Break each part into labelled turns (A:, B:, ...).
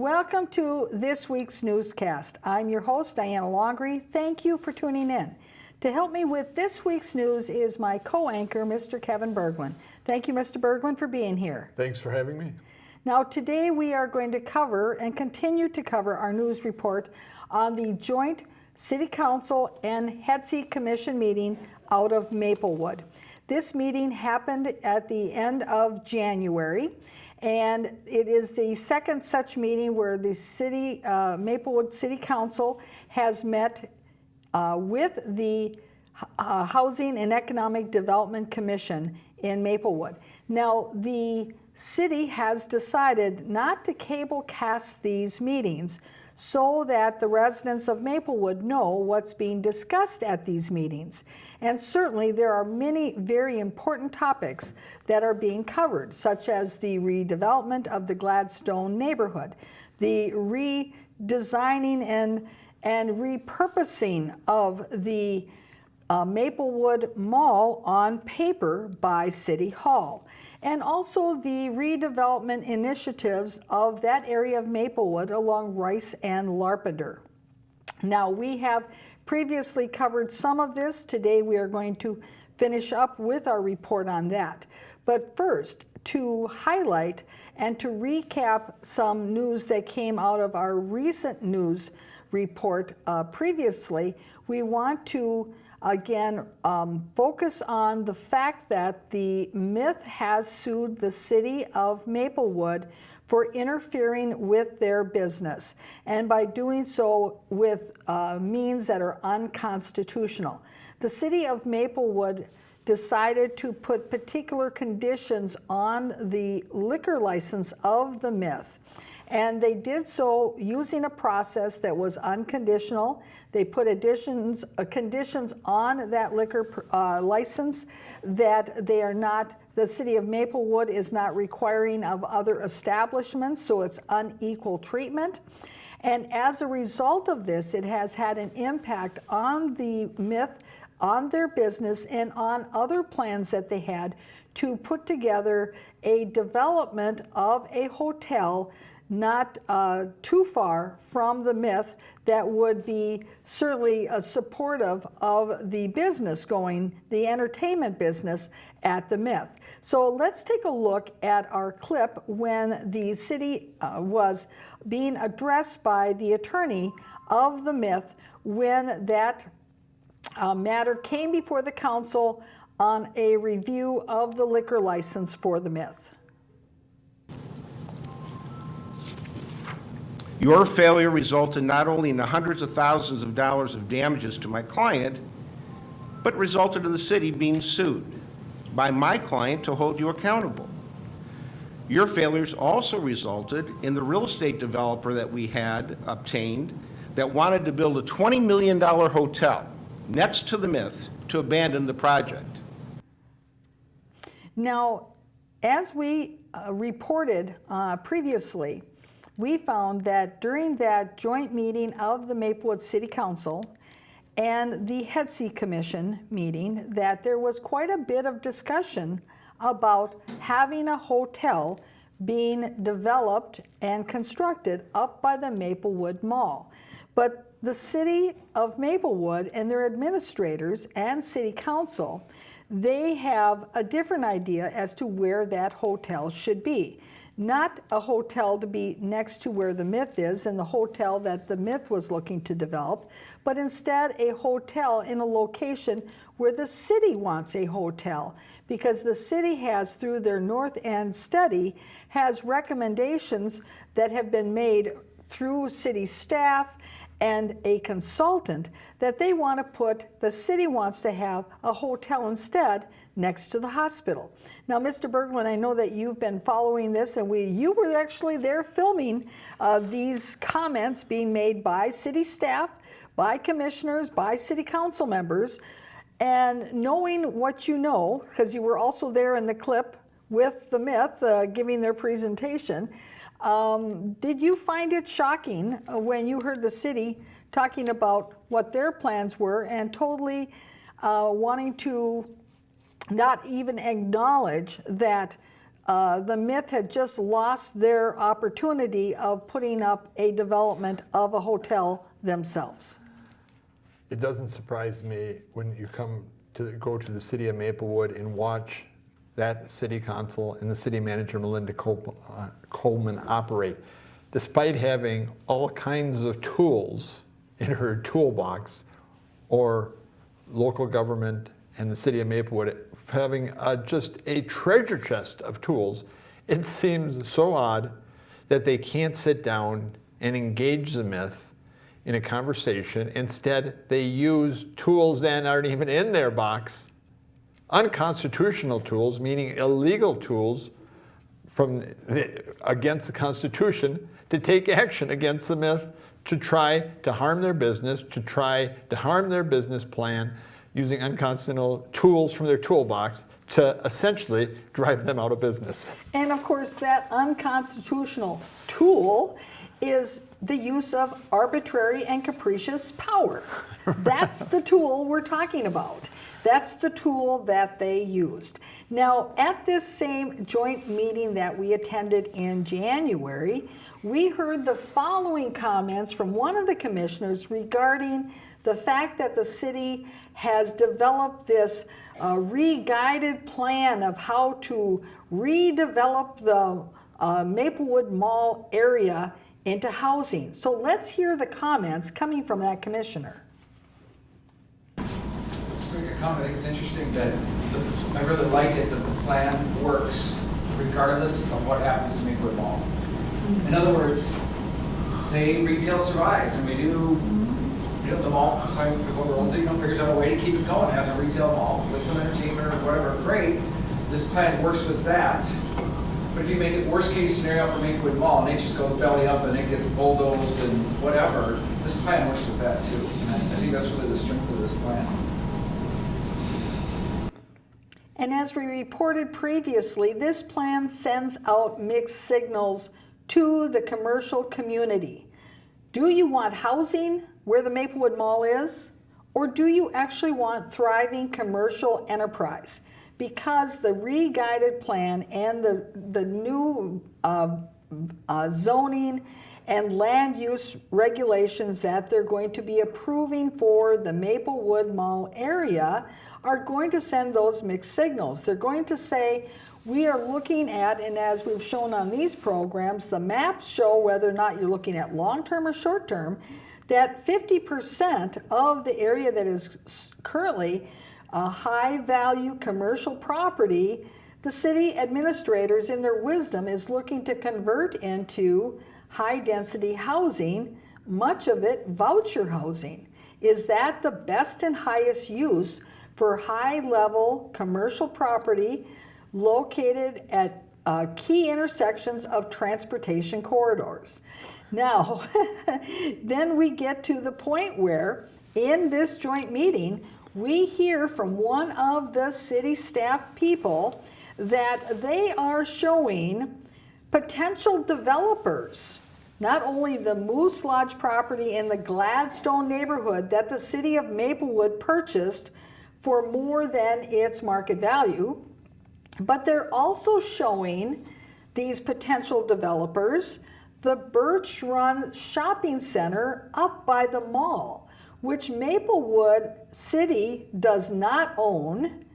A: Welcome to this week's newscast. I'm your host, Diana Longry. Thank you for tuning in. To help me with this week's news is my co-anchor, Mr. Kevin Berglund. Thank you, Mr. Berglund, for being here.
B: Thanks for having me.
A: Now, today we are going to cover and continue to cover our news report on the joint City Council and HEDC Commission meeting out of Maplewood. This meeting happened at the end of January, and it is the second such meeting where the Maplewood City Council has met with the Housing and Economic Development Commission in Maplewood. Now, the city has decided not to cable cast these meetings so that the residents of Maplewood know what's being discussed at these meetings. And certainly there are many very important topics that are being covered, such as the redevelopment of the Gladstone neighborhood, the redesigning and repurposing of the Maplewood Mall on paper by City Hall, and also the redevelopment initiatives of that area of Maplewood along Rice and Larpenteur. Now, we have previously covered some of this. Today we are going to finish up with our report on that. But first, to highlight and to recap some news that came out of our recent news report previously, we want to again focus on the fact that the Myth has sued the city of Maplewood for interfering with their business, and by doing so with means that are unconstitutional. The city of Maplewood decided to put particular conditions on the liquor license of the Myth. And they did so using a process that was unconditional. They put conditions on that liquor license that they are not, the city of Maplewood is not requiring of other establishments, so it's unequal treatment. And as a result of this, it has had an impact on the Myth, on their business, and on other plans that they had to put together a development of a hotel not too far from the Myth that would be certainly supportive of the business the entertainment business at the Myth. So let's take a look at our clip when the city was being addressed by the attorney of the Myth when that matter came before the council on a review of the liquor license for the Myth.
C: Your failure resulted not only in the hundreds of thousands of dollars of damages to my client, but resulted in the city being sued by my client to hold you accountable. Your failures also resulted in the real estate developer that we had obtained that wanted to build a $20 million hotel next to the Myth to abandon the project.
A: Now, as we reported previously, we found that during that joint meeting of the Maplewood City Council and the HEDC Commission meeting that there was quite a bit of discussion about having a hotel being developed and constructed up by the Maplewood Mall. But the city of Maplewood and their administrators and city council, they have a different idea as to where that hotel should be. Not a hotel to be next to where the Myth is and the hotel that the Myth was looking to develop, but instead a hotel in a location where the city wants a hotel, because the city has, through their North End study, has recommendations that have been made through city staff and a consultant that they want to put, the city wants to have a hotel instead next to the hospital. Now, Mr. Berglund, I know that you've been following this, and you were actually there filming these comments being made by city staff, by commissioners, by city council members, and knowing what you know, because you were also there in the clip with the Myth giving their presentation. Did you find it shocking when you heard the city talking about what their plans were and totally wanting to not even acknowledge that the Myth had just lost their opportunity of putting up a development of a hotel themselves.
B: It doesn't surprise me when you go to the city of Maplewood and watch that city council and the city manager, Melinda Coleman, operate. Despite having all kinds of tools in her toolbox, or local government and the city of Maplewood having just a treasure chest of tools, it seems so odd that they can't sit down and engage the Myth in a conversation. Instead, they use tools that aren't even in their box, unconstitutional tools, meaning illegal tools against the Constitution, to take action against the Myth, to try to harm their business, to try to harm their business plan, using unconstitutional tools from their toolbox to essentially drive them out of business.
A: And of course, that unconstitutional tool is the use of arbitrary and capricious power. That's the tool we're talking about. That's the tool that they used. Now, at this same joint meeting that we attended in January, we heard the following comments from one of the commissioners regarding the fact that the city has developed this re-guided plan of how to redevelop the Maplewood Mall area into housing. So let's hear the comments coming from that commissioner.
D: Just make a comment. I think it's interesting that I really like it that the plan works regardless of what happens to Maplewood Mall. In other words, say retail survives and we do, the mall, whoever owns it, figures out a way to keep it going, has a retail mall with some entertainment or whatever, great. This plan works with that. But if you make it worst case scenario for Maplewood Mall and it just goes belly up and it gets bulldozed and whatever, this plan works with that too. And I think that's really the strength of this plan.
A: And as we reported previously, this plan sends out mixed signals to the commercial community. Do you want housing where the Maplewood Mall is? Or do you actually want thriving commercial enterprise? Because the re-guided plan and the new zoning and land use regulations that they're going to be approving for the Maplewood Mall area are going to send those mixed signals. They're going to say, we are looking at, and as we've shown on these programs, the maps show whether or not you're looking at long-term or short-term, that 50% of the area that is currently a high-value commercial property, the city administrators in their wisdom is looking to convert into high-density housing, much of it voucher housing. Is that the best and highest use for high-level commercial property located at key intersections of transportation corridors? Now, then we get to the point where in this joint meeting, we hear from one of the city staff people that they are showing potential developers, not only the Moose Lodge property in the Gladstone neighborhood that the city of Maplewood purchased for more than its market value, but they're also showing these potential developers the Birch Run Shopping Center up by the mall, which Maplewood City does not own,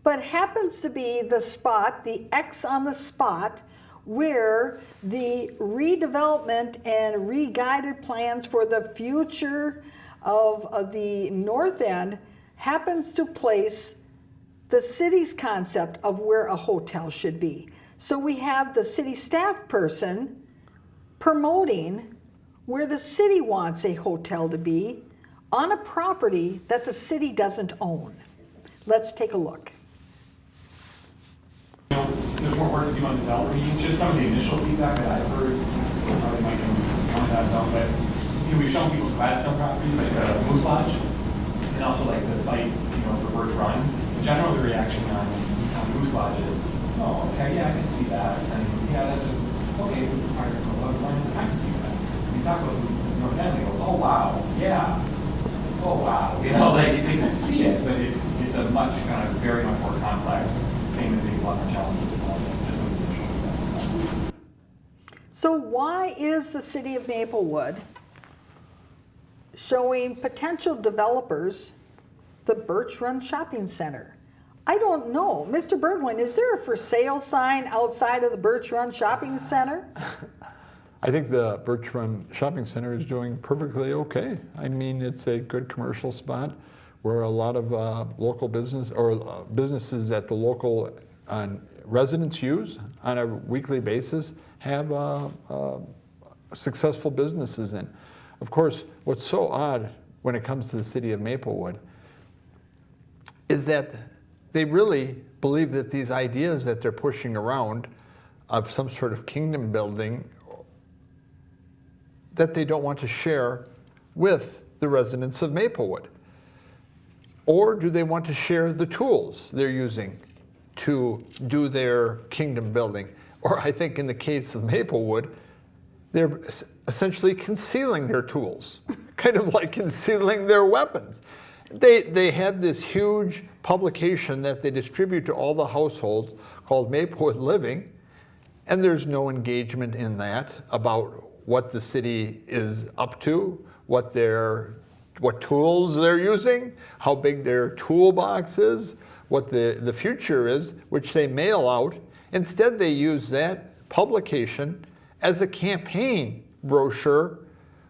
A: but happens to be the spot, the X on the spot, where the redevelopment and re-guided plans for the future of the North End happens to place the city's concept of where a hotel should be. So we have the city staff person promoting where the city wants a hotel to be on a property that the city doesn't own. Let's take a look.
E: There's more work to do on developer meetings. Just some of the initial feedback that I've heard, probably Mike can comment that out, but we've shown people Gladstone properties like Moose Lodge, and also like the site, for Birch Run. In general, the reaction on Moose Lodge is, oh, okay, yeah, I can see that, and yeah, that's okay. I can see that. We talk about North End, they go, oh wow, yeah, oh wow, like they can see it, but it's a much very much more complex thing that takes a lot more challenges just with the initial
A: So why is the city of Maplewood showing potential developers the Birch Run Shopping Center? I don't know. Mr. Berglund, is there a for sale sign outside of the Birch Run Shopping Center?
B: I think the Birch Run Shopping Center is doing perfectly okay. I mean, it's a good commercial spot where a lot of local business or businesses that the local residents use on a weekly basis have successful businesses in. Of course, what's so odd when it comes to the city of Maplewood is that they really believe that these ideas that they're pushing around of some sort of kingdom building that they don't want to share with the residents of Maplewood. Or do they want to share the tools they're using to do their kingdom building? Or I think in the case of Maplewood, they're essentially concealing their tools, kind of like concealing their weapons. They have this huge publication that they distribute to all the households called Maplewood Living, and there's no engagement in that about what the city is up to, what tools they're using, how big their toolbox is, what the future is, which they mail out. Instead, they use that publication as a campaign brochure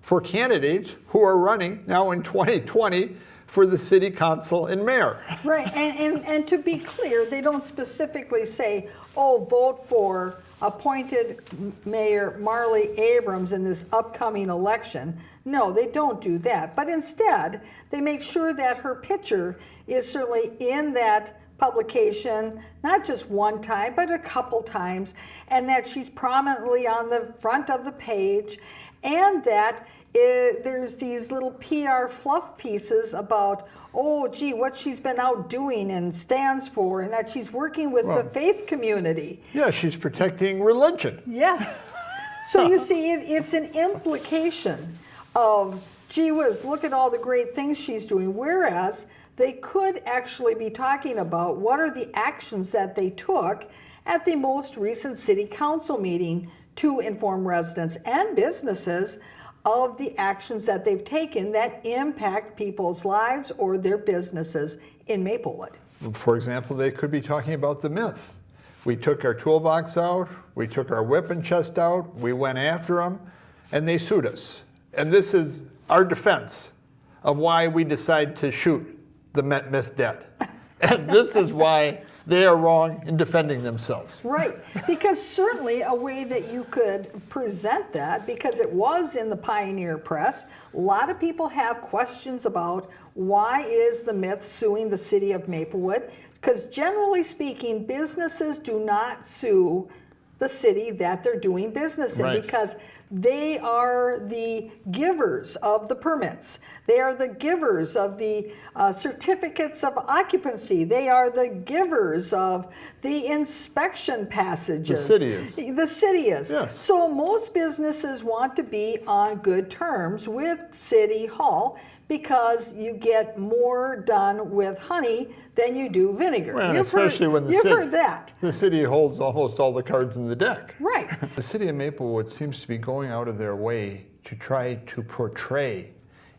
B: for candidates who are running now in 2020 for the city council and mayor.
A: Right, and to be clear, they don't specifically say, oh, vote for appointed Mayor Marley Abrams in this upcoming election. No, they don't do that. But instead, they make sure that her picture is certainly in that publication, not just one time, but a couple times, and that she's prominently on the front of the page, and that there's these little PR fluff pieces about, oh, gee, what she's been out doing and stands for, and that she's working with the faith community.
B: Yeah, she's protecting religion.
A: Yes. So you see, it's an implication of, gee whiz, look at all the great things she's doing, whereas they could actually be talking about what are the actions that they took at the most recent city council meeting to inform residents and businesses of the actions that they've taken that impact people's lives or their businesses in Maplewood.
B: For example, they could be talking about the myth. We took our toolbox out, we took our weapon chest out, we went after them, and they sued us. And this is our defense of why we decided to shoot the myth dead. And this is why they are wrong in defending themselves.
A: Right, because certainly a way that you could present that, because it was in the Pioneer Press, a lot of people have questions about why is the myth suing the city of Maplewood, because generally speaking, businesses do not sue the city that they're doing business in,
B: right,
A: because they are the givers of the permits. They are the givers of the certificates of occupancy. They are the givers of the inspection passages.
B: The city is.
A: The city is.
B: Yes.
A: So most businesses want to be on good terms with City Hall because you get more done with honey than you do vinegar.
B: Well,
A: You've
B: especially
A: heard,
B: when the
A: you've
B: city,
A: heard that.
B: the city holds almost all the cards in the deck.
A: Right.
B: The city of Maplewood seems to be going out of their way to try to portray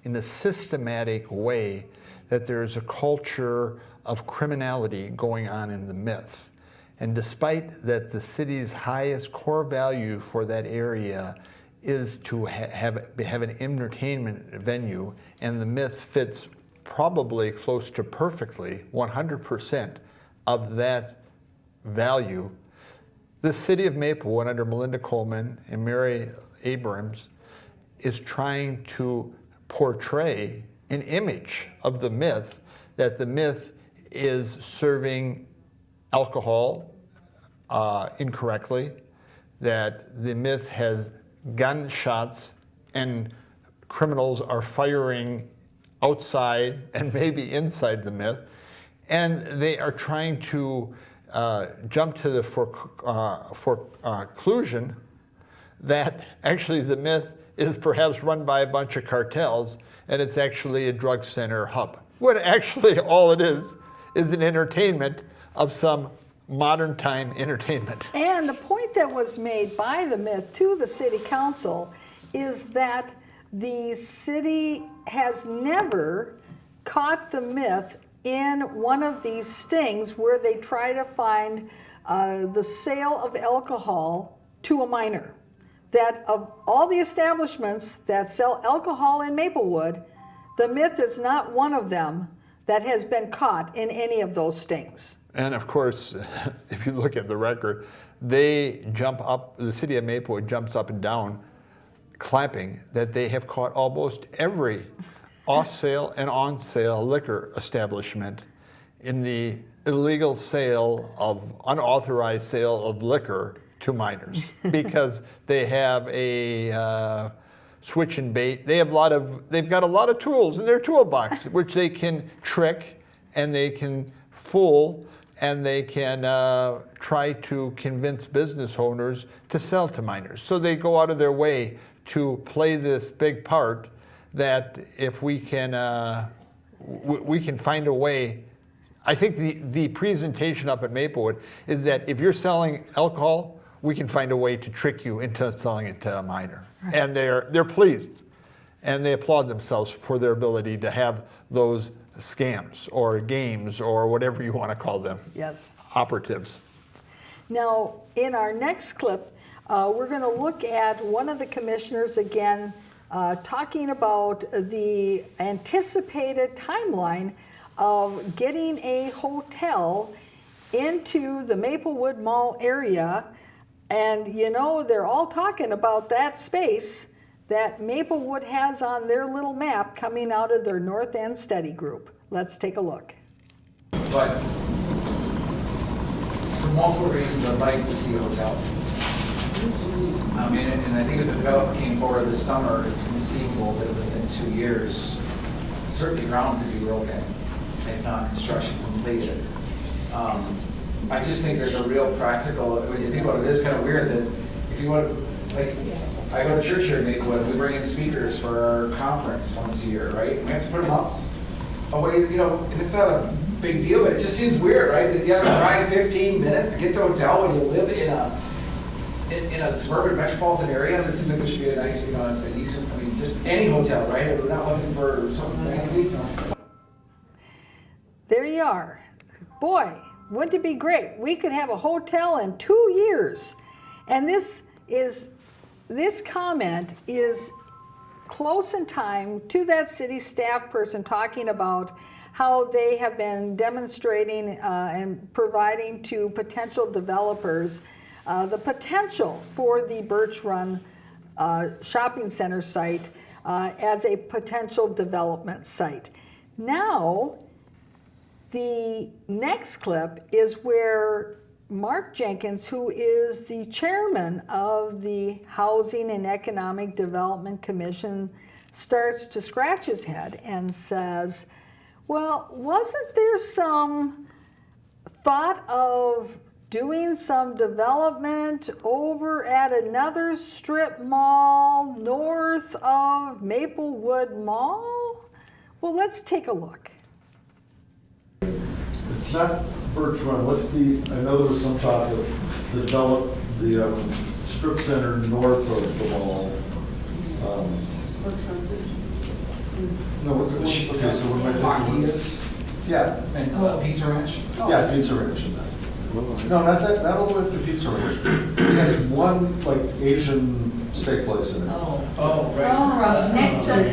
B: in a systematic way that there's a culture of criminality going on in the myth. And despite that the city's highest core value for that area is to have an entertainment venue, and the myth fits probably close to perfectly 100% of that value, the city of Maplewood under Melinda Coleman and Mary Abrams is trying to portray an image of the myth, that the myth is serving alcohol incorrectly, that the myth has gunshots and criminals are firing outside and maybe inside the myth, and they are trying to jump to the conclusion that actually the myth is perhaps run by a bunch of cartels and it's actually a drug center hub. When actually all it is an entertainment of some modern time entertainment.
A: And the point that was made by the myth to the city council is that the city has never caught the myth in one of these stings where they try to find the sale of alcohol to a minor. That of all the establishments that sell alcohol in Maplewood, the myth is not one of them that has been caught in any of those stings.
B: And of course, if you look at the record, they jump up, the city of Maplewood jumps up and down clapping that they have caught almost every off-sale and on-sale liquor establishment in the illegal sale of, unauthorized sale of liquor to minors because they have a switch and bait. They've got a lot of tools in their toolbox which they can trick and they can fool and they can try to convince business owners to sell to minors. So they go out of their way to play this big part that if we can find a way. I think the presentation up at Maplewood is that if you're selling alcohol, we can find a way to trick you into selling it to a minor. Right. And they're pleased and they applaud themselves for their ability to have those scams or games or whatever you want to call them.
A: Yes.
B: Operatives.
A: Now, in our next clip, we're going to look at one of the commissioners again talking about the anticipated timeline of getting a hotel into the Maplewood Mall area. And you know, they're all talking about that space that Maplewood has on their little map coming out of their North End study group. Let's take a look.
D: But for multiple reasons, I'd like to see a hotel. I mean, and I think if the developer came forward this summer, it's conceivable that within 2 years, certainly ground could be broken, if not construction completed. I just think there's a real practical, when you think about it, it is kind of weird that if you want to, like, I go to church here in Maplewood, we bring in speakers for our conference once a year, right? We have to put them up. Away, you know, and it's not a big deal, but it just seems weird, right? That you have to drive 15 minutes to get to a hotel when you live in a suburban metropolitan area. It seems like there should be a nice, you know, a decent, I mean, just any hotel, right? We're not looking for something fancy.
A: There you are. Boy, wouldn't it be great? We could have a hotel in 2 years. And this comment is close in time to that city staff person talking about how they have been demonstrating and providing to potential developers the potential for the Birch Run shopping center site as a potential development site. Now, the next clip is where Mark Jenkins, who is the chairman of the Housing and Economic Development Commission, starts to scratch his head and says, well, wasn't there some thought of doing some development over at another strip mall north of Maplewood Mall? Well, let's take a look.
F: It's not Birch Run. I know there was some talk of develop the strip center north of the mall. No, what's the one? Okay, so what am I thinking? Yeah.
D: And Pizza Ranch?
F: Yeah, Pizza Ranch and that. No, not that, not all the way up to Pizza Ranch. It has one like Asian steak place in it.
D: Oh, right.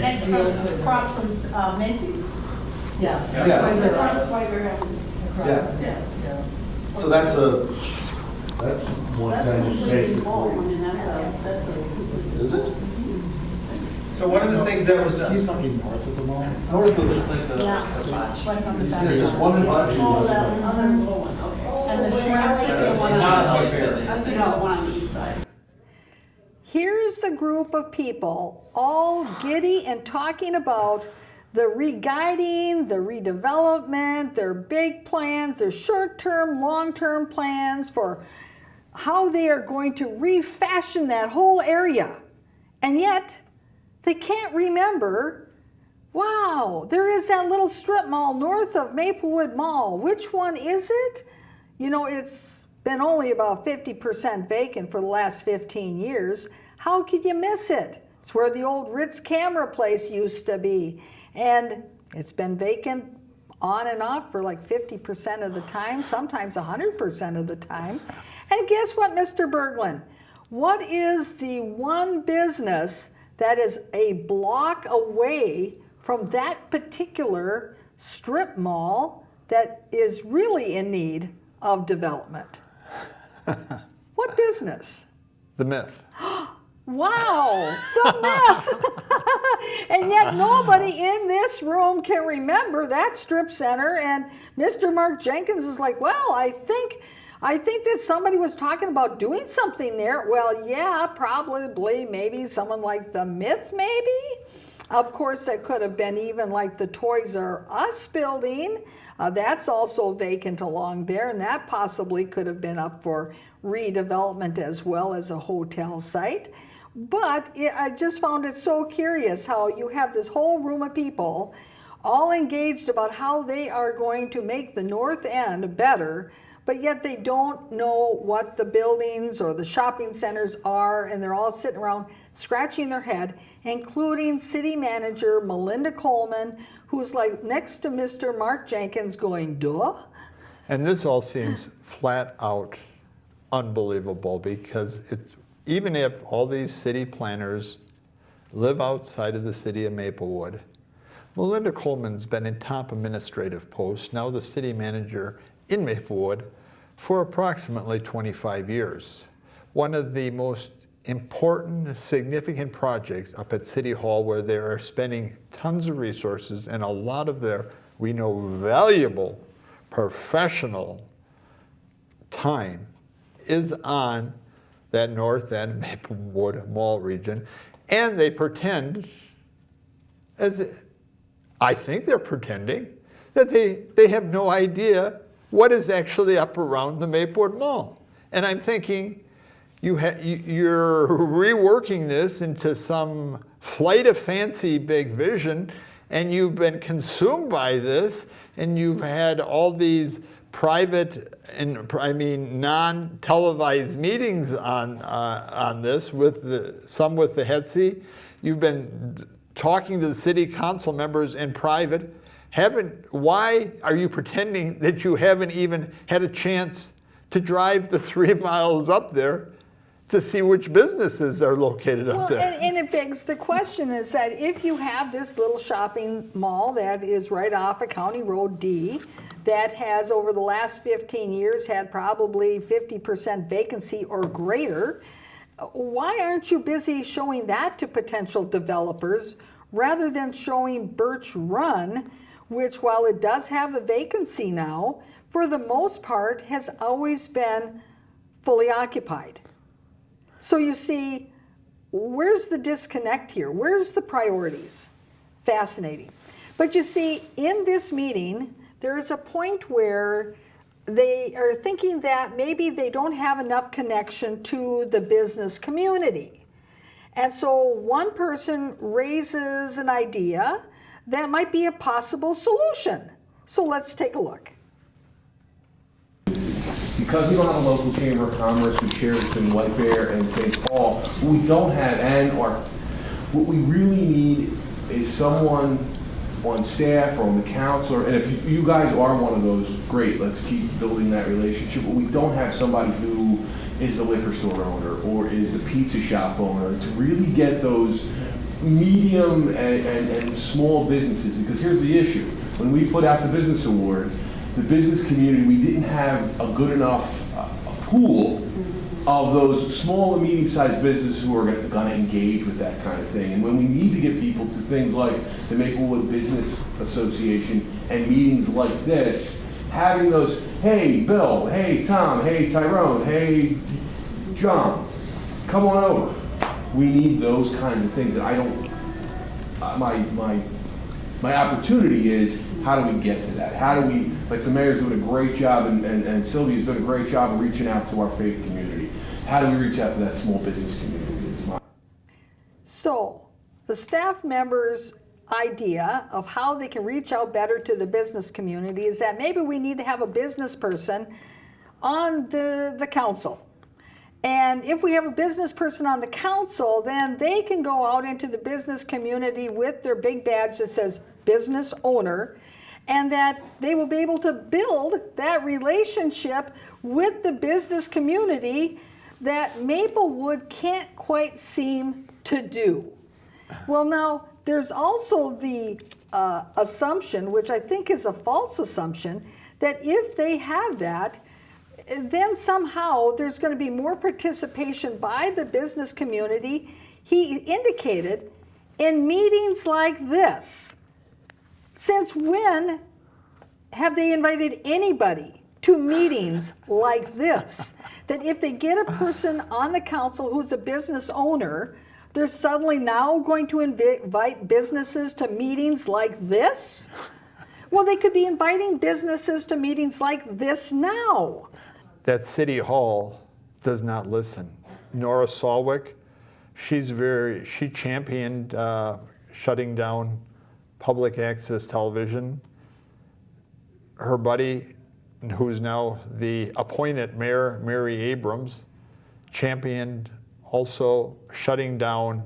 G: Next to, across from Macy's? Yes.
F: Yeah.
G: Across White River.
F: Yeah. So that's one kind of basically. Is it?
D: So one of the things that was,
H: He's talking north of the mall.
F: North of
H: It's
F: it.
H: like the,
G: Right on the back.
F: There's one in Bocce.
G: Oh, that other little one, okay. And the shrimp, one
D: not
G: on
D: like there.
G: I was thinking of one on the east side.
A: Here's the group of people all giddy and talking about the re-guiding, the redevelopment, their big plans, their short-term, long-term plans for how they are going to refashion that whole area. And yet, they can't remember, wow, there is that little strip mall north of Maplewood Mall. Which one is it? you know, it's been only about 50% vacant for the last 15 years. How could you miss it? It's where the old Ritz camera place used to be. And it's been vacant on and off for like 50% of the time, sometimes 100% of the time. And guess what, Mr. Berglund? What is the one business that is a block away from that particular strip mall that is really in need of development? What business?
B: The Myth.
A: Wow, the Myth. And yet nobody in this room can remember that strip center. And Mr. Mark Jenkins is like, well, I think that somebody was talking about doing something there. Well, yeah, probably, maybe someone like the Myth, maybe. Of course, that could have been even like the Toys R Us building. That's also vacant along there, and that possibly could have been up for redevelopment as well as a hotel site. But I just found it so curious how you have this whole room of people all engaged about how they are going to make the North End better, but yet they don't know what the buildings or the shopping centers are, and they're all sitting around scratching their head, including city manager Melinda Coleman, who's like next to Mr. Mark Jenkins going, duh?
B: And this all seems flat out unbelievable, because it's, even if all these city planners live outside of the city of Maplewood, Melinda Coleman's been in top administrative post, now the city manager in Maplewood, for approximately 25 years. One of the most important, significant projects up at City Hall, where they are spending tons of resources and a lot of their, we know, valuable professional time, is on that North End Maplewood Mall region. And they pretend, I think they're pretending, that they have no idea what is actually up around the Maplewood Mall. And I'm thinking, you're reworking this into some flight of fancy big vision, and you've been consumed by this, and you've had all these private and non-televised meetings on this with some with the HEDC. You've been talking to the city council members in private. Why are you pretending that you haven't even had a chance to drive the 3 miles up there to see which businesses are located up there?
A: And it begs the question is that if you have this little shopping mall that is right off of County Road D, that has over the last 15 years had probably 50% vacancy or greater, why aren't you busy showing that to potential developers rather than showing Birch Run, which, while it does have a vacancy now, for the most part has always been fully occupied? So you see, where's the disconnect here? Where's the priorities? Fascinating. But you see, in this meeting, there is a point where they are thinking that maybe they don't have enough connection to the business community. And so one person raises an idea that might be a possible solution. So let's take a look.
H: Because we don't have a local chamber of commerce who shares between White Bear and St. Paul, what we don't have, what we really need is someone on staff or on the council, and if you guys are one of those, great, let's keep building that relationship, but we don't have somebody who is the liquor store owner or is the pizza shop owner to really get those medium and small businesses, because here's the issue. When we put out the business award, the business community, we didn't have a good enough pool of those small and medium-sized businesses who are going to engage with that kind of thing. And when we need to get people to things like the Maplewood Business Association and meetings like this, having those, hey, Bill, hey, Tom, hey, Tyrone, hey, John, come on over. We need those kinds of things. And I don't, my opportunity is, how do we get to that? How do we, like the mayor's doing a great job and Sylvia's doing a great job of reaching out to our faith community. How do we reach out to that small business community?
A: So the staff members' idea of how they can reach out better to the business community is that maybe we need to have a business person on the council. And if we have a business person on the council, then they can go out into the business community with their big badge that says business owner, and that they will be able to build that relationship with the business community that Maplewood can't quite seem to do. Well, now, there's also the assumption, which I think is a false assumption, that if they have that, then somehow there's going to be more participation by the business community. He indicated in meetings like this. Since when have they invited anybody to meetings like this? That if they get a person on the council who's a business owner, they're suddenly now going to invite businesses to meetings like this? Well, they could be inviting businesses to meetings like this now.
B: That City Hall does not listen. Nora Salwick, she championed shutting down public access television. Her buddy, who's now the appointed mayor, Mary Abrams, championed also shutting down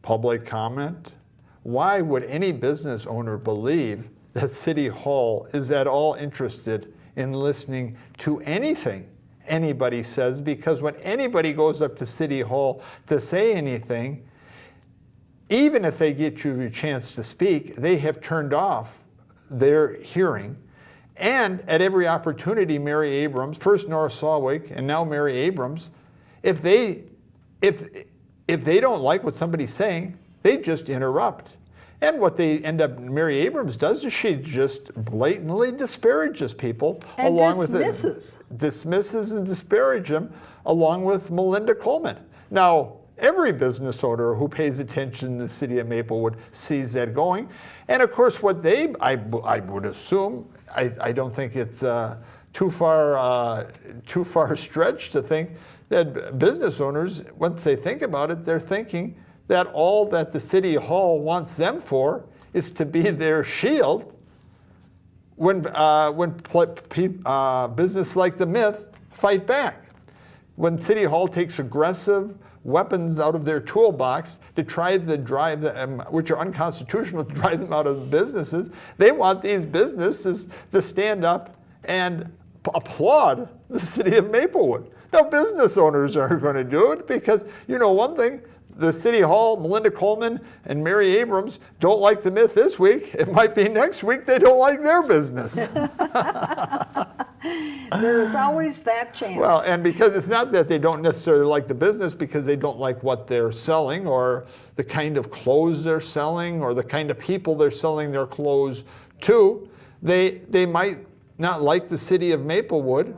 B: public comment. Why would any business owner believe that City Hall is at all interested in listening to anything anybody says? Because when anybody goes up to City Hall to say anything, even if they get you a chance to speak, they have turned off their hearing. And at every opportunity, Mary Abrams, first Nora Salwick and now Mary Abrams, if they don't like what somebody's saying, they just interrupt. And what they end up, Mary Abrams does is she just blatantly disparages people,
A: and
B: along
A: dismisses.
B: Dismisses and disparages them, along with Melinda Coleman. Now, every business owner who pays attention in the city of Maplewood sees that going. And of course, what I would assume, I don't think it's too far stretched to think that business owners, once they think about it, they're thinking that all that the City Hall wants them for is to be their shield when business like the Myth fight back. When City Hall takes aggressive weapons out of their toolbox to try to drive them, which are unconstitutional, to drive them out of the businesses, they want these businesses to stand up and applaud the city of Maplewood. Now, business owners aren't going to do it because, you know one thing, the City Hall, Melinda Coleman and Mary Abrams don't like the Myth this week. It might be next week they don't like their business.
A: There's always that chance.
B: Well, and because it's not that they don't necessarily like the business, because they don't like what they're selling or the kind of clothes they're selling or the kind of people they're selling their clothes to. They might not like the city of Maplewood,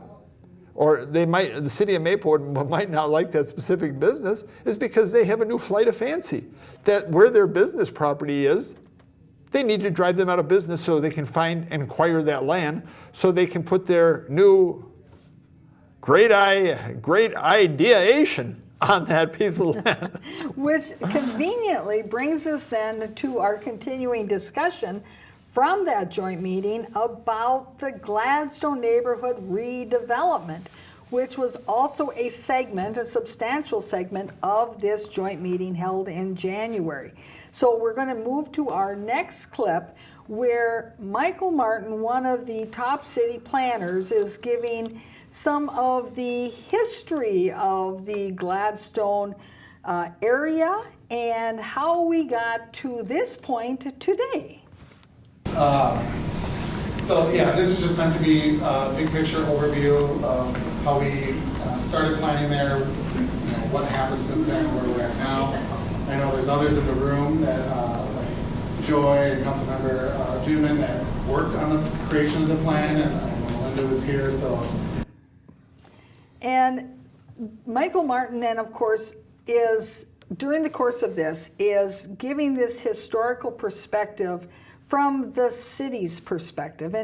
B: or the city of Maplewood might not like that specific business, is because they have a new flight of fancy. That where their business property is, they need to drive them out of business so they can find and acquire that land so they can put their new great ideation on that piece of land.
A: Which conveniently brings us then to our continuing discussion from that joint meeting about the Gladstone neighborhood redevelopment, which was also a substantial segment of this joint meeting held in January. So we're going to move to our next clip where Michael Martin, one of the top city planners, is giving some of the history of the Gladstone area and how we got to this point today.
I: So yeah, this is just meant to be a big picture overview of how we started planning there, what happened since then, where we're at now. I know there's others in the room that, like Joy and Councilmember Juneman, that worked on the creation of the plan, and I know Melinda was here, so.
A: And Michael Martin then, of course, is, during the course of this, is giving this historical perspective from the city's perspective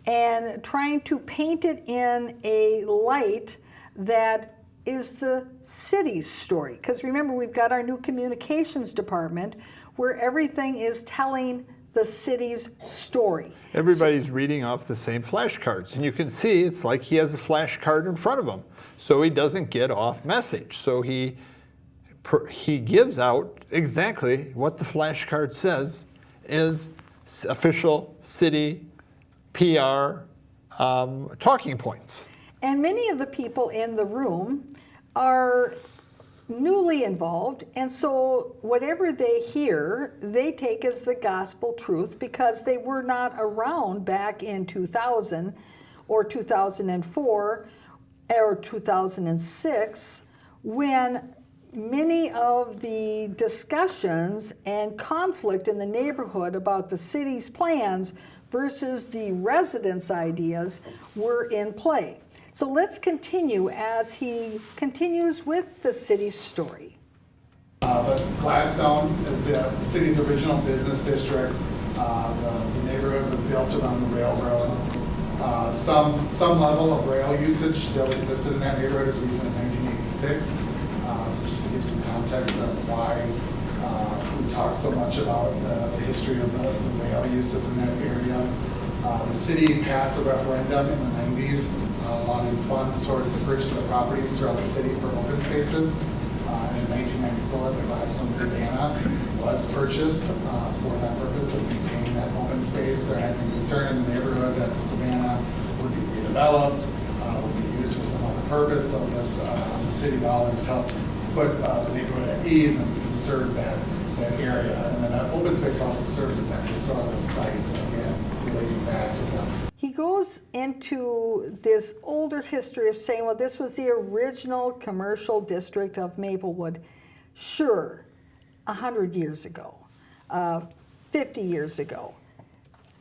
A: and trying to paint it in a light that is the city's story. Because remember, we've got our new communications department where everything is telling the city's story.
B: Everybody's reading off the same flashcards, and you can see it's like he has a flashcard in front of him, so he doesn't get off message. So he gives out exactly what the flashcard says is official city PR talking points.
A: And many of the people in the room are newly involved, and so whatever they hear, they take as the gospel truth because they were not around back in 2000 or 2004 or 2006 when many of the discussions and conflict in the neighborhood about the city's plans versus the residents' ideas were in play. So let's continue as he continues with the city's story.
I: But Gladstone is the city's original business district. The neighborhood was built around the railroad. Some level of rail usage still existed in that neighborhood as recent as 1986. So just to give some context of why we talk so much about the history of the rail uses in that area. The city passed a referendum in the 90s allotting funds towards the purchase of properties throughout the city for open spaces. In 1994, the Gladstone Savannah was purchased for that purpose of maintaining that open space. There had been concern in the neighborhood that the Savannah would be redeveloped, would be used for some other purpose. So the city dollars helped put the neighborhood at ease and conserve that area. And then that open space also serves as that historical site, again, relating back to the.
A: He goes into this older history of saying, well, this was the original commercial district of Maplewood. Sure, 100 years ago, 50 years ago.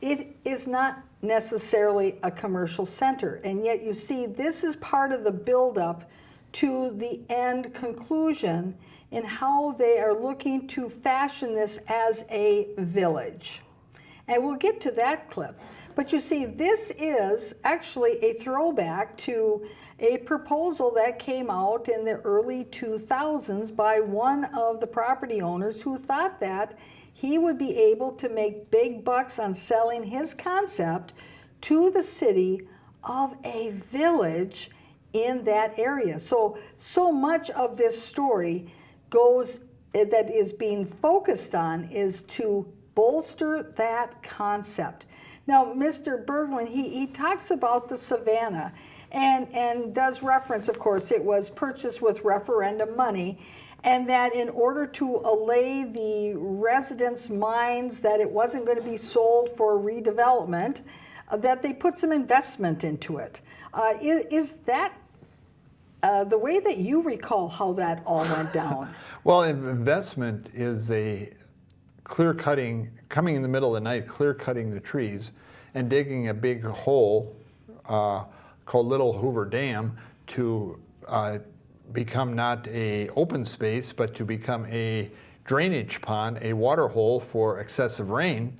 A: It is not necessarily a commercial center, and yet you see this is part of the buildup to the end conclusion in how they are looking to fashion this as a village. And we'll get to that clip. But you see, this is actually a throwback to a proposal that came out in the early 2000s by one of the property owners who thought that he would be able to make big bucks on selling his concept to the city of a village in that area. So much of this story that is being focused on is to bolster that concept. Now, Mr. Berglund, he talks about the Savannah and does reference, of course, it was purchased with referendum money, and that in order to allay the residents' minds that it wasn't going to be sold for redevelopment, that they put some investment into it. Is that the way that you recall how that all went down?
B: Well, investment is a clear-cutting, coming in the middle of the night, clear-cutting the trees and digging a big hole called Little Hoover Dam to become not a open space, but to become a drainage pond, a water hole for excessive rain,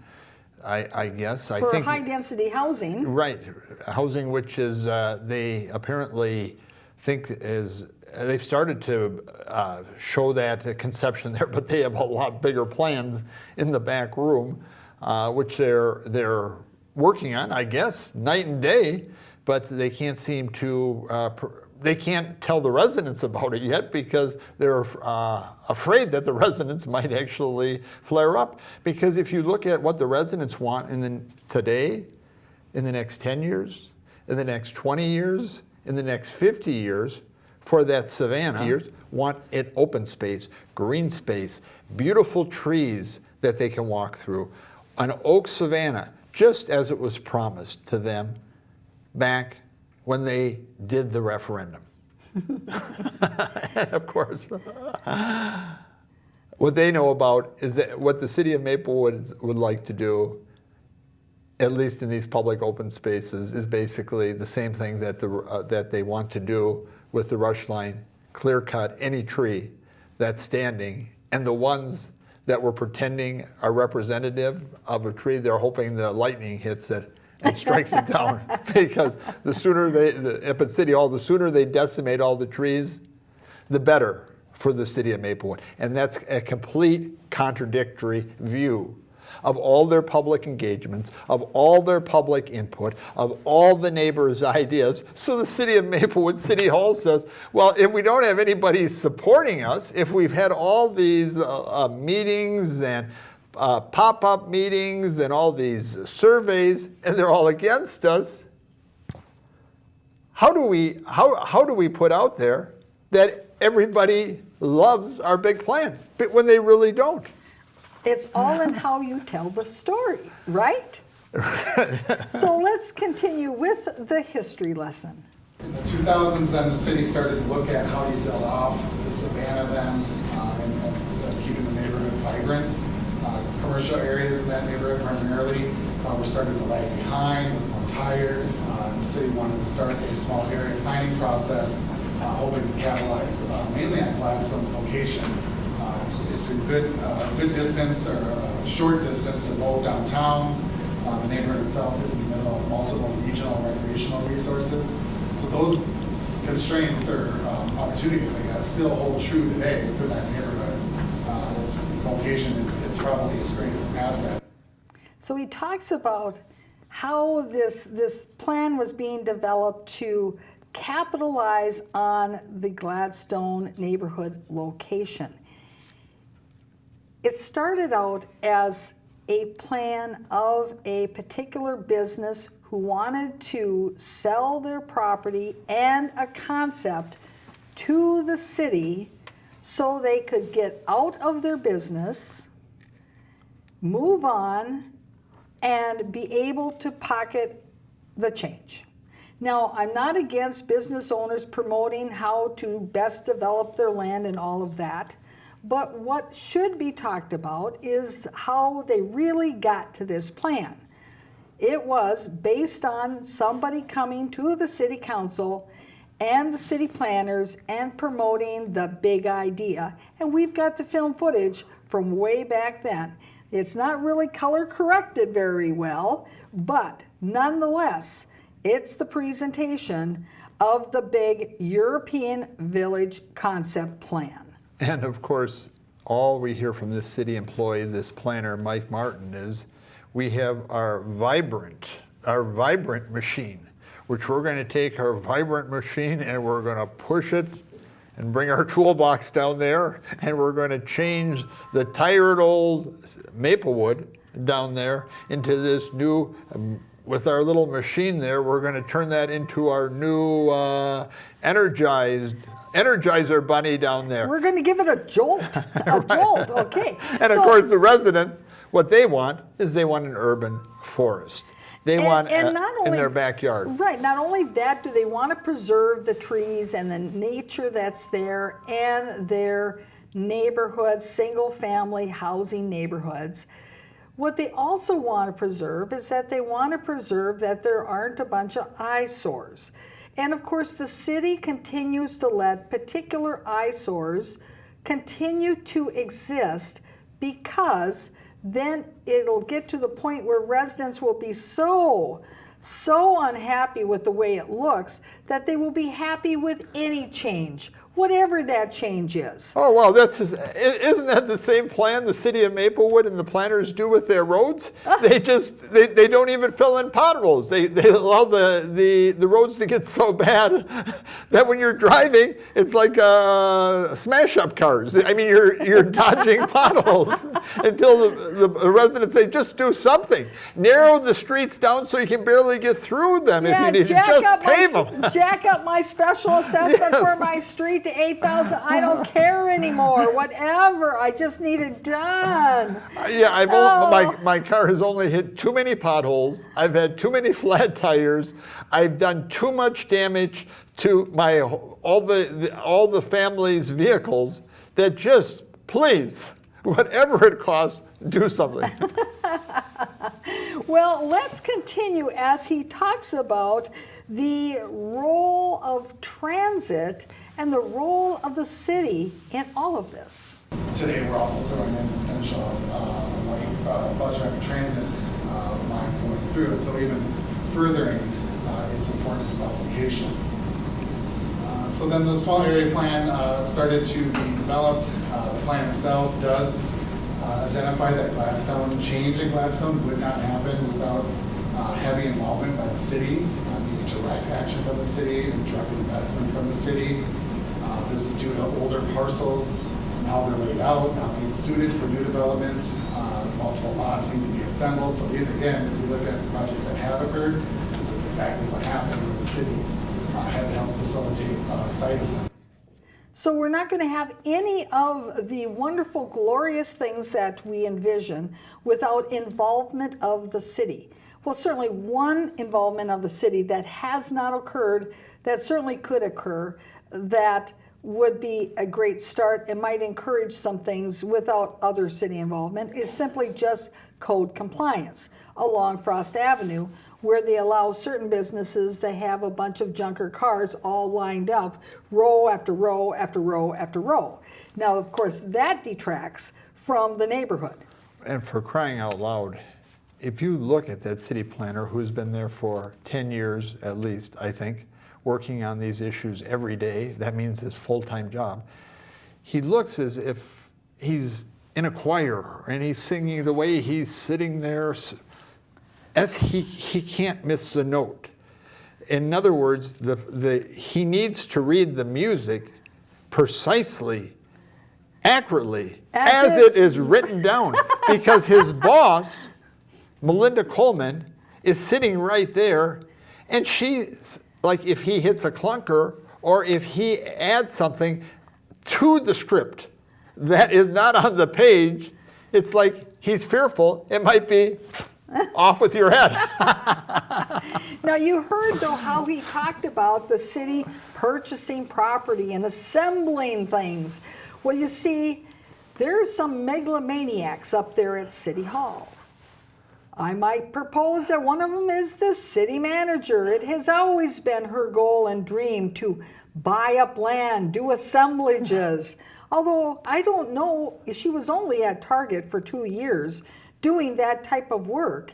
B: I guess.
A: For high-density housing.
B: Right, housing which is, they apparently think is, they've started to show that conception there, but they have a lot bigger plans in the back room, which they're working on, I guess, night and day, but they can't seem to, they can't tell the residents about it yet because they're afraid that the residents might actually flare up. Because if you look at what the residents want today, in the next 10 years, in the next 20 years, in the next 50 years, for that Savannah, want it open space, green space, beautiful trees that they can walk through. An oak Savannah, just as it was promised to them back when they did the referendum. And of course, what they know about is that what the city of Maplewood would like to do, at least in these public open spaces, is basically the same thing that that they want to do with the rush line, clear cut any tree that's standing, and the ones that we're pretending are representative of a tree, they're hoping the lightning hits it and strikes it down. Because the sooner up at City Hall, the sooner they decimate all the trees, the better for the city of Maplewood. And that's a complete contradictory view of all their public engagements, of all their public input, of all the neighbors' ideas. So the city of Maplewood City Hall says, well, if we don't have anybody supporting us, if we've had all these meetings and pop-up meetings and all these surveys, and they're all against us, how do we put out there that everybody loves our big plan, but when they really don't?
A: It's all in how you tell the story, right? So let's continue with the history lesson.
I: In the 2000s, then the city started to look at how you build off the Savannah then, and as, keeping the neighborhood vibrant. Commercial areas in that neighborhood primarily were starting to lag behind, look more tired. The city wanted to start a small area planning process, hoping to capitalize mainly on Gladstone's location. It's a good distance or a short distance to both downtowns. The neighborhood itself is in the middle of multiple regional recreational resources. So those constraints or opportunities, I guess, still hold true today for that neighborhood. Its location it's probably as great as an asset.
A: So he talks about how this plan was being developed to capitalize on the Gladstone neighborhood location. It started out as a plan of a particular business who wanted to sell their property and a concept to the city so they could get out of their business, move on, and be able to pocket the change. Now, I'm not against business owners promoting how to best develop their land and all of that, but what should be talked about is how they really got to this plan. It was based on somebody coming to the city council and the city planners and promoting the big idea. And we've got the film footage from way back then. It's not really color corrected very well, but nonetheless, it's the presentation of the big European Village concept plan.
B: And of course, all we hear from this city employee, this planner, Mike Martin, is we have our vibrant machine, which we're going to take our vibrant machine and we're going to push it and bring our toolbox down there, and we're going to change the tired old Maplewood down there into this new, with our little machine there, we're going to turn that into our new Energizer bunny down there.
A: We're going to give it a jolt, jolt, okay.
B: And of course the residents, what they want is they want an urban forest. They want
A: and not only,
B: in their backyard.
A: Right, not only that, do they want to preserve the trees and the nature that's there and their neighborhoods, single-family housing neighborhoods. What they also want to preserve is that they want to preserve that there aren't a bunch of eyesores. And of course, the city continues to let particular eyesores continue to exist because then it'll get to the point where residents will be so unhappy with the way it looks that they will be happy with any change, whatever that change is.
B: Oh, well, isn't that the same plan the city of Maplewood and the planners do with their roads? They don't even fill in potholes. They allow the roads to get so bad that when you're driving, it's like smash-up cars. I mean, you're dodging potholes until the residents say, just do something. Narrow the streets down so you can barely get through them if you need to. Just pave them.
A: Jack up my special assessment for my street to 8,000. I don't care anymore. Whatever. I just need it done.
B: Yeah, my car has only hit too many potholes. I've had too many flat tires. I've done too much damage to all the family's vehicles. That just, please, whatever it costs, do something.
A: Well, let's continue as he talks about the role of transit and the role of the city in all of this.
I: Today, we're also throwing in potential bus rapid transit line going through it, so even furthering its importance of application. So then the small area plan started to be developed. The plan itself does identified that Gladstone, change in Gladstone would not happen without heavy involvement by the city, the direct action from the city and direct investment from the city. This is due to older parcels and how they're laid out, not being suited for new developments. Multiple lots need to be assembled. So these, again, if we look at projects that have occurred, this is exactly what happened where the city had to help facilitate site assembly.
A: So we're not going to have any of the wonderful, glorious things that we envision without involvement of the city. Well, certainly one involvement of the city that has not occurred, that certainly could occur, that would be a great start and might encourage some things without other city involvement, is simply just code compliance along Frost Avenue, where they allow certain businesses to have a bunch of junker cars all lined up, row after row after row after row. Now, of course, that detracts from the neighborhood.
B: And for crying out loud, if you look at that city planner who's been there for 10 years at least, I think, working on these issues every day, that means his full-time job, he looks as if he's in a choir and he's singing the way he's sitting there, as he can't miss the note. In other words, he needs to read the music precisely, accurately, as it is written down, because his boss, Melinda Coleman, is sitting right there, and she's like, if he hits a clunker or if he adds something to the script that is not on the page, it's like he's fearful it might be off with your head.
A: Now, you heard, though, how he talked about the city purchasing property and assembling things. Well, you see, there's some megalomaniacs up there at City Hall. I might propose that one of them is the city manager. It has always been her goal and dream to buy up land, do assemblages. Although I don't know, she was only at Target for 2 years doing that type of work.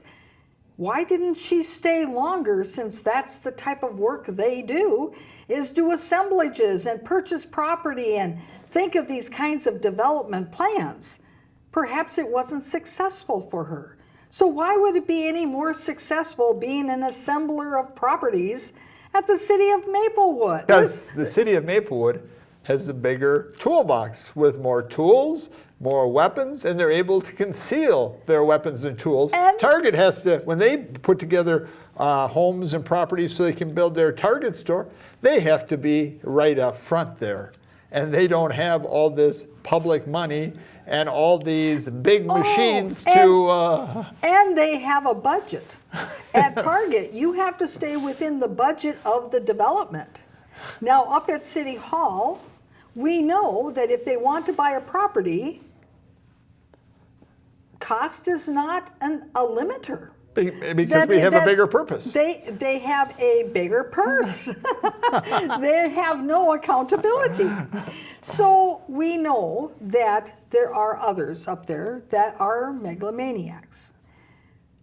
A: Why didn't she stay longer, since that's the type of work they do, is do assemblages and purchase property and think of these kinds of development plans? Perhaps it wasn't successful for her. So why would it be any more successful being an assembler of properties at the city of Maplewood?
B: Because the city of Maplewood has a bigger toolbox with more tools, more weapons, and they're able to conceal their weapons and tools.
A: And
B: Target has to, when they put together homes and properties so they can build their Target store, they have to be right up front there. And they don't have all this public money and all these big machines
A: And they have a budget. At Target, you have to stay within the budget of the development. Now, up at City Hall, we know that if they want to buy a property, cost is not a limiter.
B: Because we have a bigger purpose.
A: They have a bigger purse. They have no accountability. So we know that there are others up there that are megalomaniacs.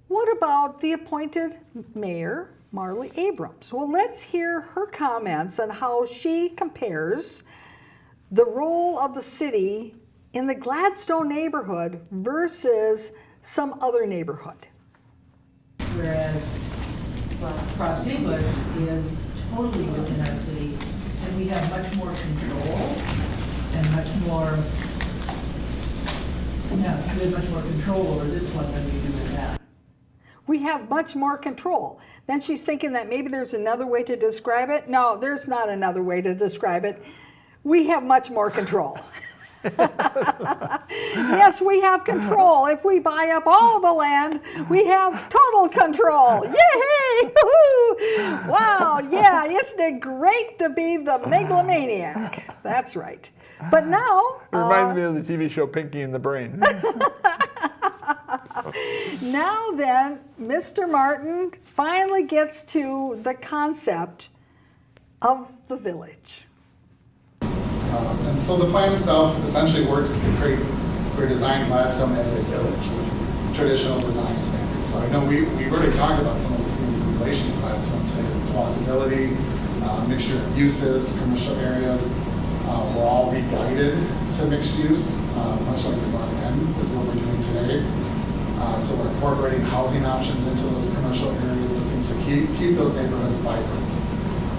A: What about the appointed mayor, Marley Abrams? Well, let's hear her comments on how she compares the role of the city in the Gladstone neighborhood versus some other neighborhood.
G: Whereas Frost English is totally within our city, and we have much more control and much more, we have much more control over this one than we do with that.
A: We have much more control. Then she's thinking that maybe there's another way to describe it. No, there's not another way to describe it. We have much more control. Yes, we have control. If we buy up all the land, we have total control. Yay! Woo-hoo! Wow, yeah, isn't it great to be the megalomaniac? That's right. But now...
B: It reminds me of the TV show Pinky and the Brain.
A: Now then, Mr. Martin finally gets to the concept of the village.
I: And so the plan itself essentially works to create or design Gladstone as a village with traditional design standards. So I know we've already talked about some of those things in relation to Gladstone today. It's walkability, mixture of uses, commercial areas. We're all re-guided to mixed use, much like the North End is what we're doing today. So we're incorporating housing options into those commercial areas, looking to keep those neighborhoods vibrant.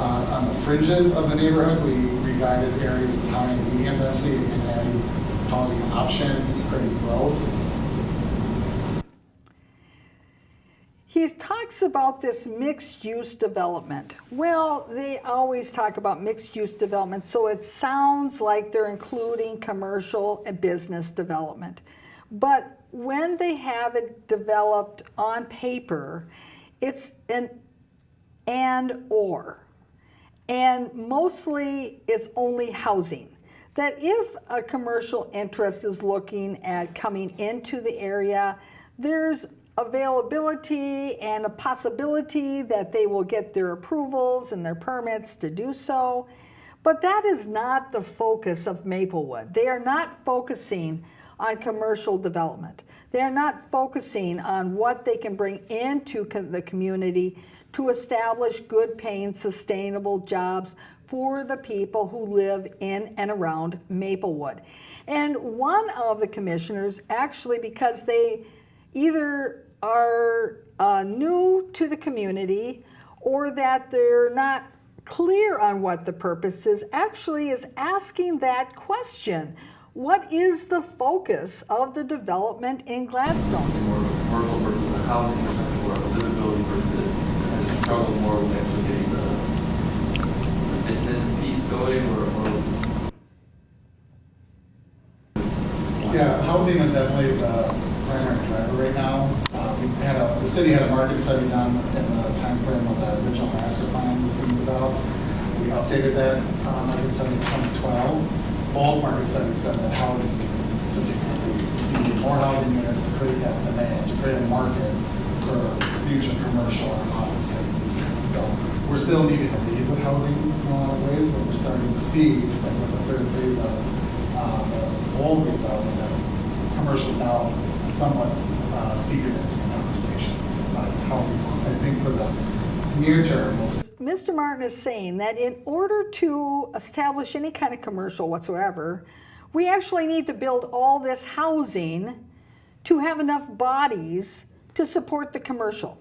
I: On the fringes of the neighborhood, we re-guided areas as high and medium density and adding housing option, creating growth.
A: He talks about this mixed-use development. Well, they always talk about mixed-use development, so it sounds like they're including commercial and business development. But when they have it developed on paper, it's an and/or. And mostly it's only housing. That if a commercial interest is looking at coming into the area, there's availability and a possibility that they will get their approvals and their permits to do so. But that is not the focus of Maplewood. They are not focusing on commercial development. They are not focusing on what they can bring into the community to establish good paying, sustainable jobs for the people who live in and around Maplewood. And one of the commissioners, actually, because they either are new to the community or that they're not clear on what the purpose is, actually is asking that question. What is the focus of the development in Gladstone?
J: More of a commercial versus a housing perspective, more of a livability versus has it struggled more with actually getting the business piece going or
I: Yeah, housing is definitely the primary driver right now. The city had a market study done in the time frame of the original master plan was being developed. We updated that market study in 2012. All market studies said that housing, particularly, you need more housing units to create that demand, to create a market for future commercial and office type uses. So we're still needing to lead with housing in a lot of ways, but we're starting to see, like with the third phase of the old redevelopment, that commercials now somewhat seeping into the conversation. Housing, I think for the near term, we'll see.
A: Mr. Martin is saying that in order to establish any kind of commercial whatsoever, we actually need to build all this housing to have enough bodies to support the commercial.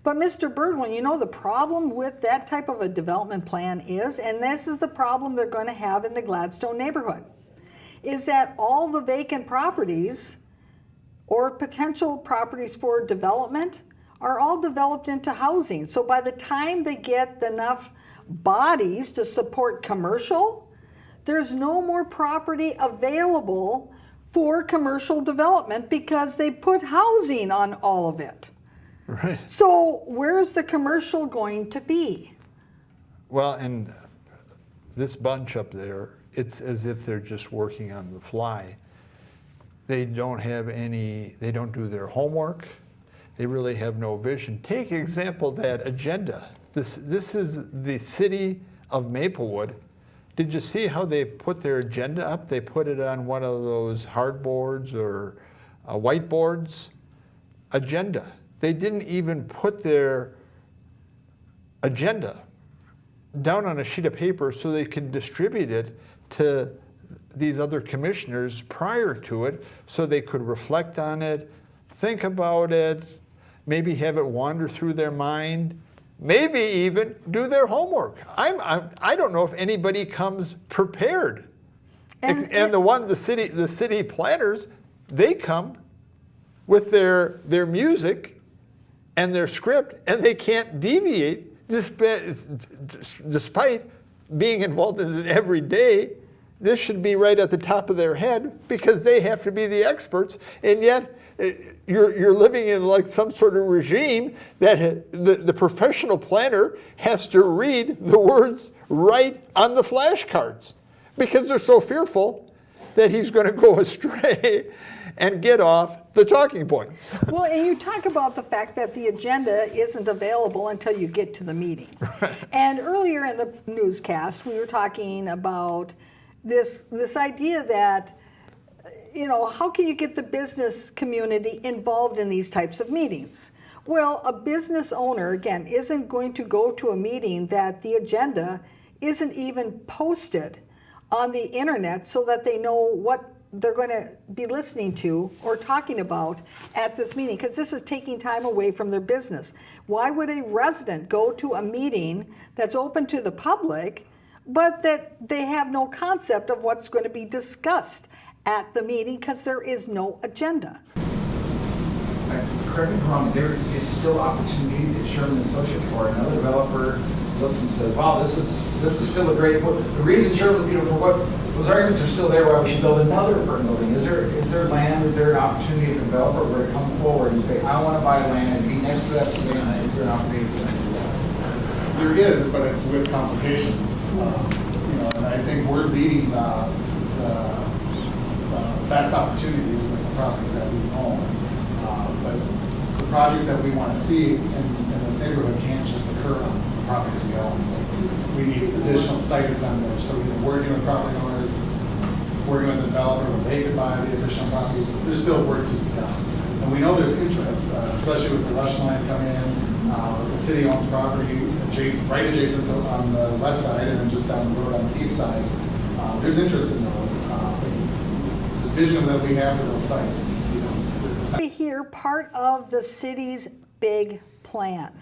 A: But Mr. Berglund, you know the problem with that type of a development plan is, and this is the problem they're going to have in the Gladstone neighborhood, is that all the vacant properties or potential properties for development are all developed into housing. So by the time they get enough bodies to support commercial, there's no more property available for commercial development because they put housing on all of it.
B: Right.
A: So where's the commercial going to be?
B: Well, and this bunch up there, it's as if they're just working on the fly. They don't do their homework. They really have no vision. Take example that agenda. This is the city of Maplewood. Did you see how they put their agenda up? They put it on one of those hardboards or whiteboards. Agenda. They didn't even put their agenda down on a sheet of paper so they could distribute it to these other commissioners prior to it so they could reflect on it, think about it, maybe have it wander through their mind, maybe even do their homework. I don't know if anybody comes prepared. And the city planners, they come with their music and their script, and they can't deviate despite being involved in it every day. This should be right at the top of their head because they have to be the experts, and yet you're living in like some sort of regime that the professional planner has to read the words right on the flashcards because they're so fearful that he's going to go astray and get off the talking points.
A: Well, and you talk about the fact that the agenda isn't available until you get to the meeting. Right. And earlier in the newscast, we were talking about this idea that, how can you get the business community involved in these types of meetings? Well, a business owner, again, isn't going to go to a meeting that the agenda isn't even posted on the internet so that they know what they're going to be listening to or talking about at this meeting, because this is taking time away from their business. Why would a resident go to a meeting that's open to the public, but that they have no concept of what's going to be discussed at the meeting because there is no agenda?
D: Correct me if I'm wrong, there is still opportunities at Sherman Associates for another developer looks and says, wow, this is still a great, the reason Sherman, for what, those arguments are still there why we should build another apartment building. Is there land, is there an opportunity if a developer were to come forward and say, I want to buy land and be next to that savannah, is there an opportunity for them to do that?
I: There is, but it's with complications. And I think we're leading the best opportunities with the properties that we own. But the projects that we want to see in this neighborhood can't just occur on the properties we own. We need additional site assemblage, so either working with property owners, working with the developer, where they could buy the additional properties. There's still work to be done. And we know there's interest, especially with the rush line coming in. The city owns property right adjacent to, on the west side, and then just down the road on the east side. There's interest in those. The vision that we have for those sites,
A: Here, part of the city's big plan.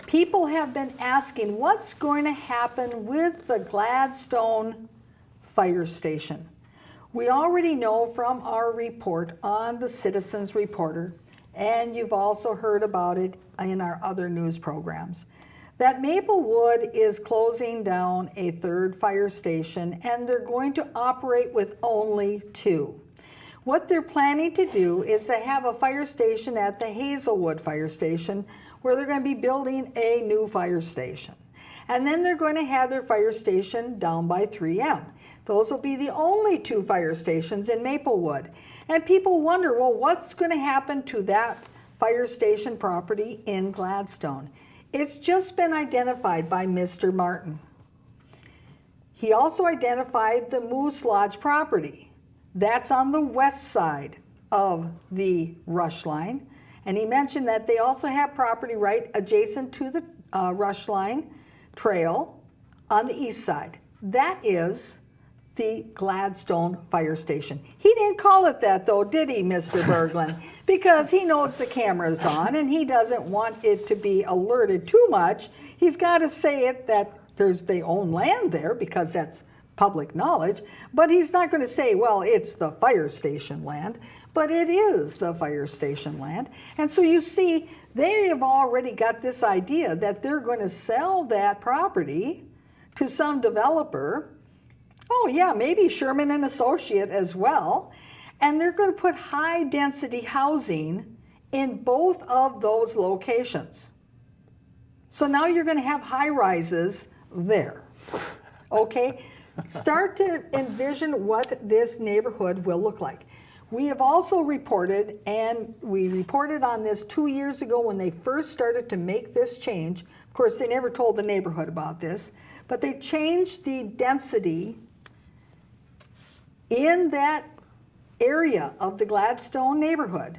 A: People have been asking what's going to happen with the Gladstone fire station. We already know from our report on the Citizens Reporter, and you've also heard about it in our other news programs, that Maplewood is closing down a third fire station, and they're going to operate with only 2. What they're planning to do is to have a fire station at the Hazelwood Fire Station, where they're going to be building a new fire station. And then they're going to have their fire station down by 3M. Those will be the only 2 fire stations in Maplewood. And people wonder, well, what's going to happen to that fire station property in Gladstone? It's just been identified by Mr. Martin. He also identified the Moose Lodge property. That's on the west side of the Rush Line. And he mentioned that they also have property right adjacent to the Rush Line trail on the east side. That is the Gladstone Fire Station. He didn't call it that though, did he, Mr. Berglund? Because he knows the camera's on and he doesn't want it to be alerted too much. He's got to say it that they own land there because that's public knowledge, but he's not going to say, well, it's the fire station land, but it is the fire station land. And so you see, they have already got this idea that they're going to sell that property to some developer. Oh yeah, maybe Sherman and Associate as well. And they're going to put high density housing in both of those locations. So now you're going to have high rises there. Okay? Start to envision what this neighborhood will look like. We have also reported, and we reported on this 2 years ago when they first started to make this change. Of course, they never told the neighborhood about this, but they changed the density in that area of the Gladstone neighborhood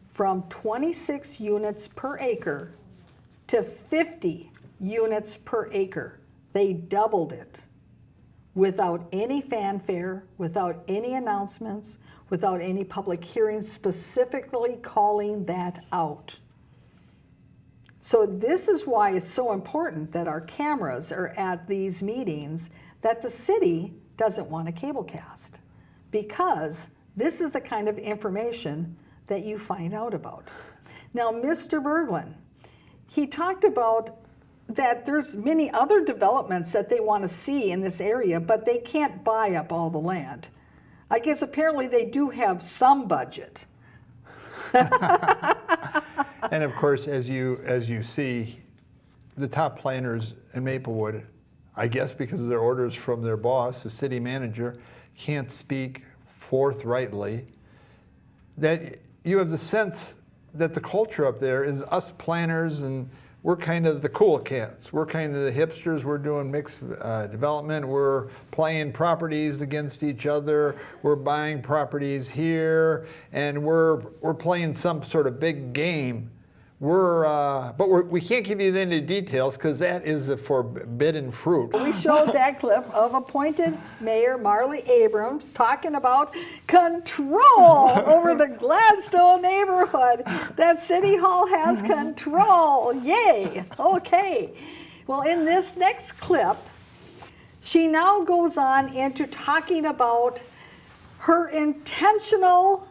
A: from 26 units per acre to 50 units per acre. They doubled it. Without any fanfare, without any announcements, without any public hearings specifically calling that out. So this is why it's so important that our cameras are at these meetings, that the city doesn't want a cable cast, because this is the kind of information that you find out about. Now, Mr. Berglund, he talked about that there's many other developments that they want to see in this area, but they can't buy up all the land. I guess apparently they do have some budget.
B: And of course, as you see, the top planners in Maplewood, I guess because of their orders from their boss, the city manager, can't speak forthrightly. That you have the sense that the culture up there is us planners, and we're kind of the cool cats. We're kind of the hipsters. We're doing mixed development. We're playing properties against each other. We're buying properties here, and we're playing some sort of big game we can't give you any details because that is a forbidden fruit.
A: We showed that clip of appointed Mayor Marley Abrams talking about control over the Gladstone neighborhood, that City Hall has control. Yay! Okay. Well, in this next clip, she now goes on into talking about her intentional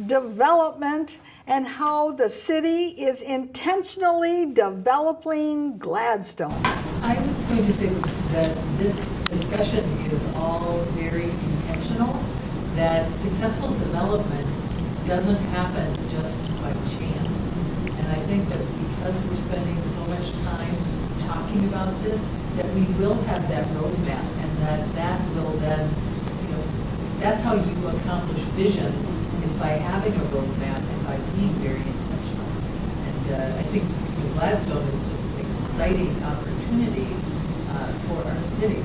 A: development and how the city is intentionally developing Gladstone.
G: I was going to say that this discussion is all very intentional, that successful development doesn't happen just by chance. And I think that because we're spending so much time talking about this, that we will have that roadmap, and that will then, that's how you accomplish visions, is by having a roadmap and by being very intentional. And I think Gladstone is just an exciting opportunity for our city.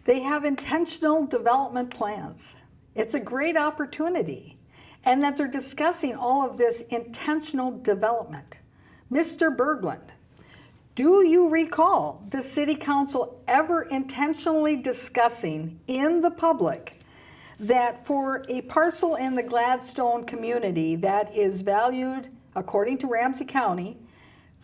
A: They have intentional development plans. It's a great opportunity. And that they're discussing all of this intentional development. Mr. Berglund, do you recall the City Council ever intentionally discussing in the public that for a parcel in the Gladstone community that is valued, according to Ramsey County,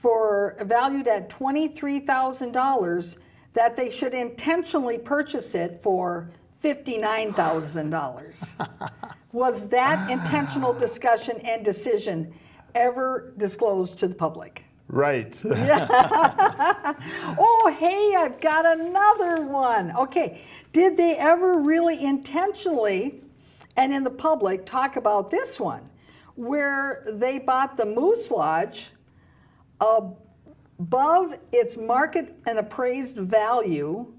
A: valued at $23,000, that they should intentionally purchase it for $59,000? Was that intentional discussion and decision ever disclosed to the public?
B: Right.
A: Oh, hey, I've got another one. Okay, did they ever really intentionally, and in the public, talk about this one, where they bought the Moose Lodge above its market and appraised value?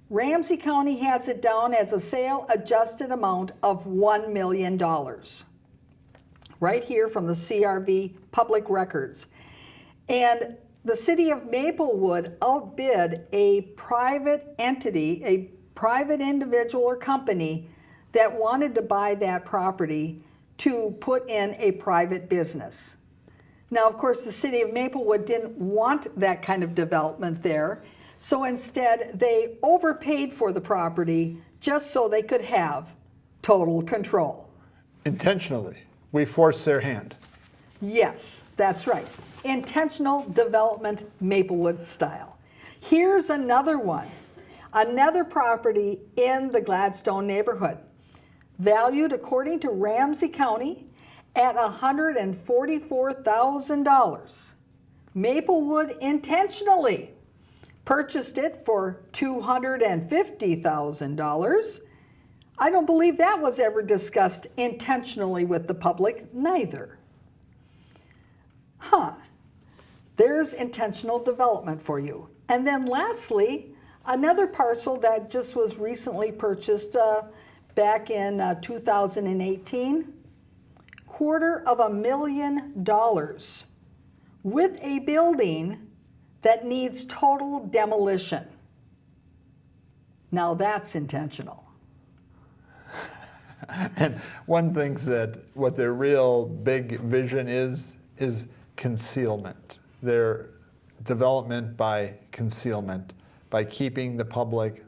A: Ramsey County has it down as a sale adjusted amount of $1 million. Right here from the CRV public records. And the city of Maplewood outbid a private entity, a private individual or company that wanted to buy that property to put in a private business. Now, of course, the city of Maplewood didn't want that kind of development there, so instead they overpaid for the property just so they could have total control.
B: Intentionally, we forced their hand.
A: Yes, that's right. Intentional development, Maplewood style. Here's another one. Another property in the Gladstone neighborhood, valued according to Ramsey County at $144,000. Maplewood intentionally purchased it for $250,000. I don't believe that was ever discussed intentionally with the public, neither. There's intentional development for you. And then lastly, another parcel that just was recently purchased back in 2018, $250,000 with a building that needs total demolition. Now that's intentional.
B: And one thinks that what their real big vision is concealment. Their development by concealment, by keeping the public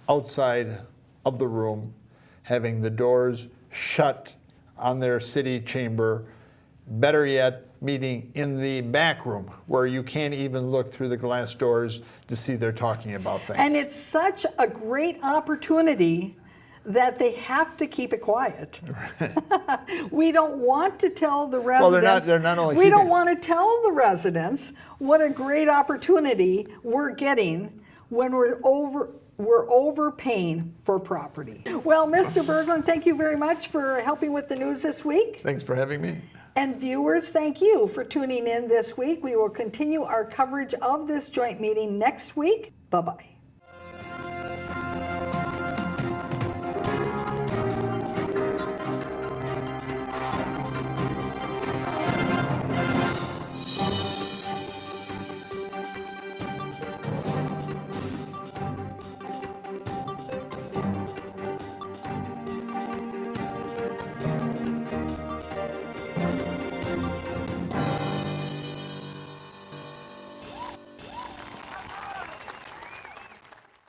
B: outside of the room, having the doors shut on their city chamber, better yet, meeting in the back room where you can't even look through the glass doors to see they're talking about things.
A: And it's such a great opportunity that they have to keep it quiet. We don't want to tell the residents.
B: They're not only
A: we don't want to tell the residents what a great opportunity we're getting when we're overpaying for property. Well, Mr. Berglund, thank you very much for helping with the news this week.
B: Thanks for having me.
A: And viewers, thank you for tuning in this week. We will continue our coverage of this joint meeting next week. Bye-bye.